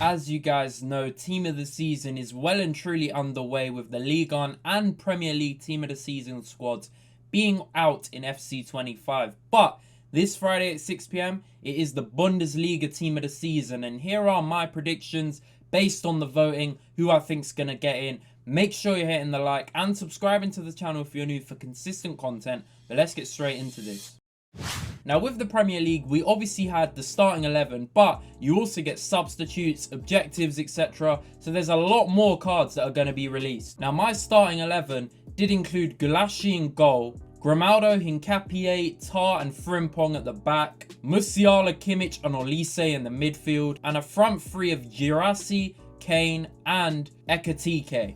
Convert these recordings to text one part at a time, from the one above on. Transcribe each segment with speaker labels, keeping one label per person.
Speaker 1: As you guys know, Team of the Season is well and truly underway with the Ligue 1 and Premier League Team of the Season squads being out in FC25. But this Friday at 6 PM, it is the Bundesliga Team of the Season. And here are my predictions based on the voting, who I think's going to get in. Make sure you're hitting the like and subscribing to the channel if you're new for consistent content. But let's get straight into this. Now, with the Premier League, we obviously had the starting 11, but you also get substitutes, objectives, etc. So there's a lot more cards that are going to be released. Now, my starting 11 did include Gulashi in goal, Grimaldo, Hincapié, Tar and Frimpong at the back, Musiala, Kimmich and Olise in the midfield, and a front three of Girassi, Kane and Ekatike.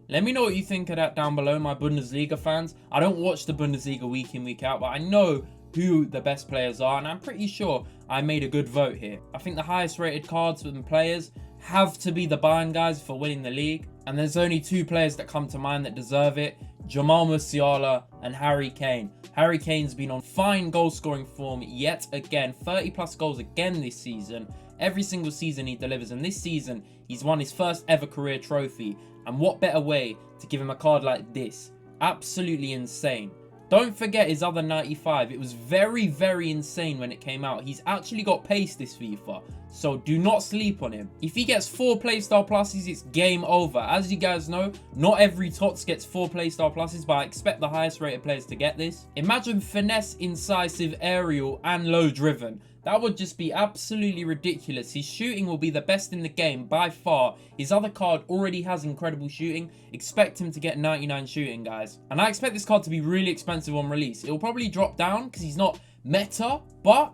Speaker 1: Let me know what you think of that down below, my Bundesliga fans. I don't watch the Bundesliga week in, week out, but I know who the best players are, and I'm pretty sure I made a good vote here. I think the highest rated cards and players have to be the Bayern guys for winning the league, and there's only two players that come to mind that deserve it: Jamal Musiala and Harry Kane. Harry Kane's been on fine goal scoring form yet again, 30 plus goals again this season. Every single season he delivers, and this season he's won his first ever career trophy, and what better way to give him a card like this? Absolutely insane. Don't forget his other 95. It was very, very insane when it came out. He's actually got pace this FIFA, so do not sleep on him. If he gets 4 playstyle pluses, it's game over. As you guys know, not every Tots gets 4 playstyle pluses, but I expect the highest rated players to get this. Imagine finesse, incisive, aerial, and low driven. That would just be absolutely ridiculous. His shooting will be the best in the game by far. His other card already has incredible shooting. Expect him to get 99 shooting, guys. And I expect this card to be really expensive on release. It will probably drop down because he's not meta, but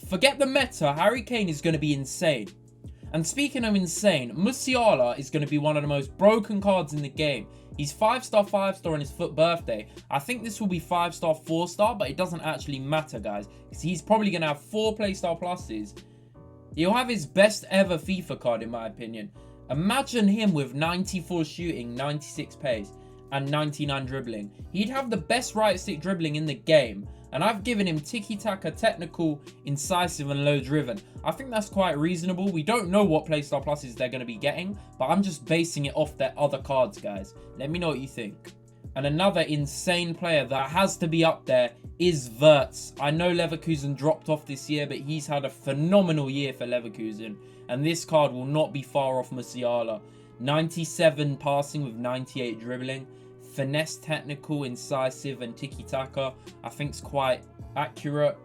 Speaker 1: forget the meta. Harry Kane is going to be insane. And speaking of insane, Musiala is going to be one of the most broken cards in the game. He's 5-star, 5-star on his FUT birthday. I think this will be 5-star, 4-star, but it doesn't actually matter, guys, because he's probably going to have 4 playstyle pluses. He'll have his best ever FIFA card, in my opinion. Imagine him with 94 shooting, 96 pace, and 99 dribbling. He'd have the best right stick dribbling in the game. And I've given him tiki-taka, technical, incisive, and low-driven. I think that's quite reasonable. We don't know what playstyle pluses they're going to be getting, but I'm just basing it off their other cards, guys. Let me know what you think. And another insane player that has to be up there is Wirtz. I know Leverkusen dropped off this year, but he's had a phenomenal year for Leverkusen. And this card will not be far off Musiala. 97 passing with 98 dribbling. Finesse, technical, incisive, and tiki-taka, I think is quite accurate.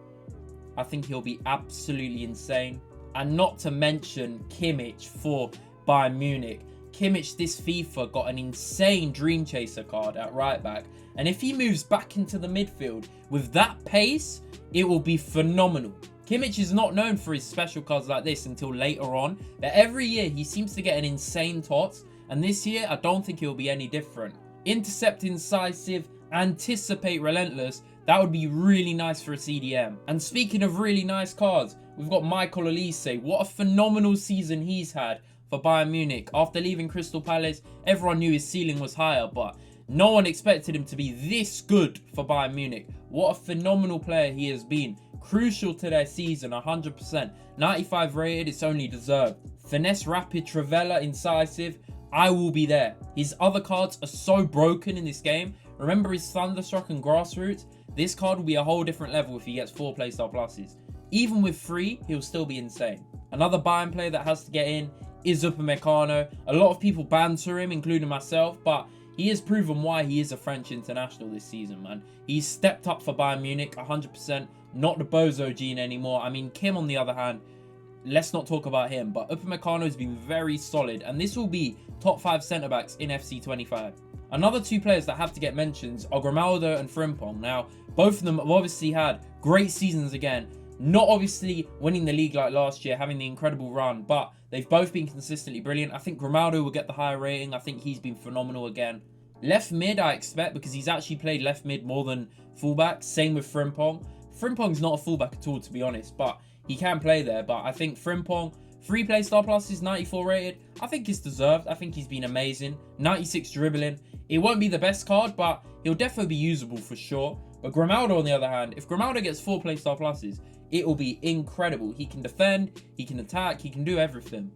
Speaker 1: I think he'll be absolutely insane. And not to mention Kimmich for Bayern Munich. Kimmich this FIFA got an insane Dream Chaser card at right back. And if he moves back into the midfield with that pace, it will be phenomenal. Kimmich is not known for his special cards like this until later on. But every year he seems to get an insane tots. And this year, I don't think he'll be any different. Intercept, incisive, anticipate, relentless. That would be really nice for a CDM. And speaking of really nice cards, we've got Michael Olise. What a phenomenal season he's had for Bayern Munich. After leaving Crystal Palace, everyone knew his ceiling was higher, but no one expected him to be this good for Bayern Munich. What a phenomenal player he has been. Crucial to their season, 100%. 95 rated, it's only deserved. Finesse, rapid, Trivela, incisive. I will be there. His other cards are so broken in this game. Remember his Thunderstruck and Grassroots? This card will be a whole different level if he gets 4 playstyle pluses. Even with 3, he'll still be insane. Another Bayern player that has to get in is Upamecano. A lot of people banter him, including myself, but he has proven why he is a French international this season, man. He's stepped up for Bayern Munich, 100%. Not the bozo gene anymore. I mean, Kim, on the other hand, let's not talk about him, but Upamecano has been very solid, and this will be top 5 centre-backs in FC25. Another 2 players that have to get mentions are Grimaldo and Frimpong. Now, both of them have obviously had great seasons again. Not obviously winning the league like last year, having the incredible run, but they've both been consistently brilliant. I think Grimaldo will get the higher rating. I think he's been phenomenal again. Left mid, I expect, because he's actually played left mid more than fullback. Same with Frimpong. Frimpong's not a fullback at all, to be honest, but he can play there. But I think Frimpong, 3 playstyle pluses, 94 rated. I think it's deserved. I think he's been amazing. 96 dribbling. It won't be the best card, but he'll definitely be usable for sure. But Grimaldo, on the other hand, if Grimaldo gets 4 playstyle pluses, it will be incredible. He can defend, he can attack, he can do everything.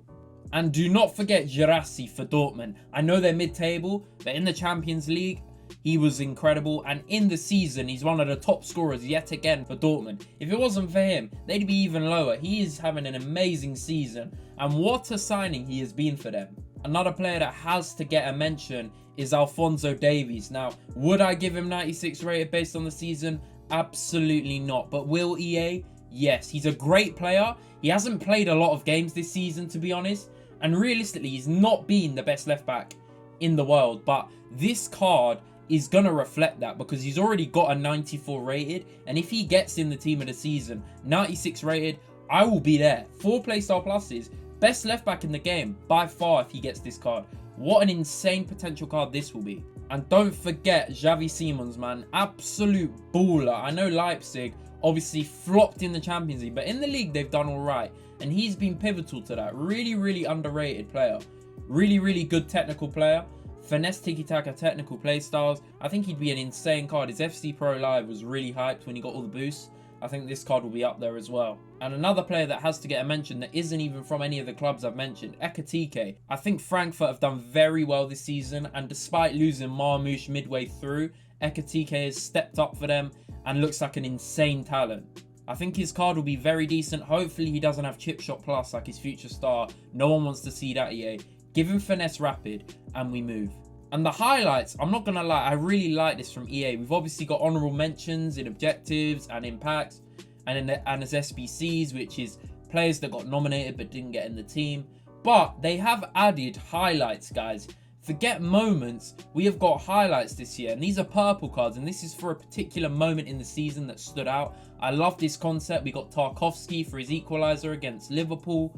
Speaker 1: And do not forget Girassi for Dortmund. I know they're mid-table, but in the Champions League, he was incredible. And in the season, he's one of the top scorers yet again for Dortmund. If it wasn't for him, they'd be even lower. He is having an amazing season. And what a signing he has been for them. Another player that has to get a mention is Alphonso Davies. Now, would I give him 96 rated based on the season? Absolutely not. But will EA? Yes. He's a great player. He hasn't played a lot of games this season, to be honest. And realistically, he's not been the best left back in the world. But this card is going to reflect that because he's already got a 94 rated. And if he gets in the team of the season, 96 rated, I will be there. 4 playstyle pluses. Best left back in the game by far if he gets this card. What an insane potential card this will be. And don't forget Xavi Simons, man. Absolute baller. I know Leipzig obviously flopped in the Champions League, but in the league they've done all right. And he's been pivotal to that. Really, really underrated player. Really, really good technical player. Finesse, tiki-taka, technical play styles. I think he'd be an insane card. His FC Pro Live was really hyped when he got all the boosts. I think this card will be up there as well. And another player that has to get a mention that isn't even from any of the clubs I've mentioned, Ekitike. I think Frankfurt have done very well this season, and despite losing Marmoush midway through, Ekitike has stepped up for them and looks like an insane talent. I think his card will be very decent. Hopefully he doesn't have chip shot plus like his future star. No one wants to see that, EA. Give him finesse rapid and we move. And the highlights, I'm not going to lie, I really like this from EA. We've obviously got honourable mentions in objectives and impacts and as SBCs, which is players that got nominated but didn't get in the team. But they have added highlights, guys. Forget moments, we have got highlights this year. And these are purple cards, and this is for a particular moment in the season that stood out. I love this concept. We got Tarkowski for his equaliser against Liverpool.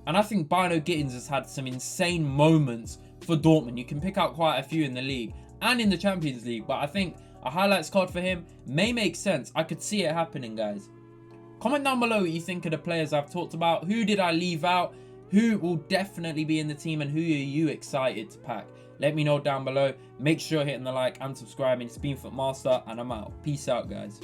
Speaker 1: And I think Bino Gittins has had some insane moments for Dortmund. You can pick out quite a few in the league and in the Champions League, but I think a highlights card for him may make sense. I could see it happening, guys. Comment down below what you think of the players I've talked about. Who did I leave out? Who will definitely be in the team, and who are you excited to pack? Let me know down below. Make sure you're hitting the like and subscribing. It's been Footmaster, and I'm out. Peace out, guys.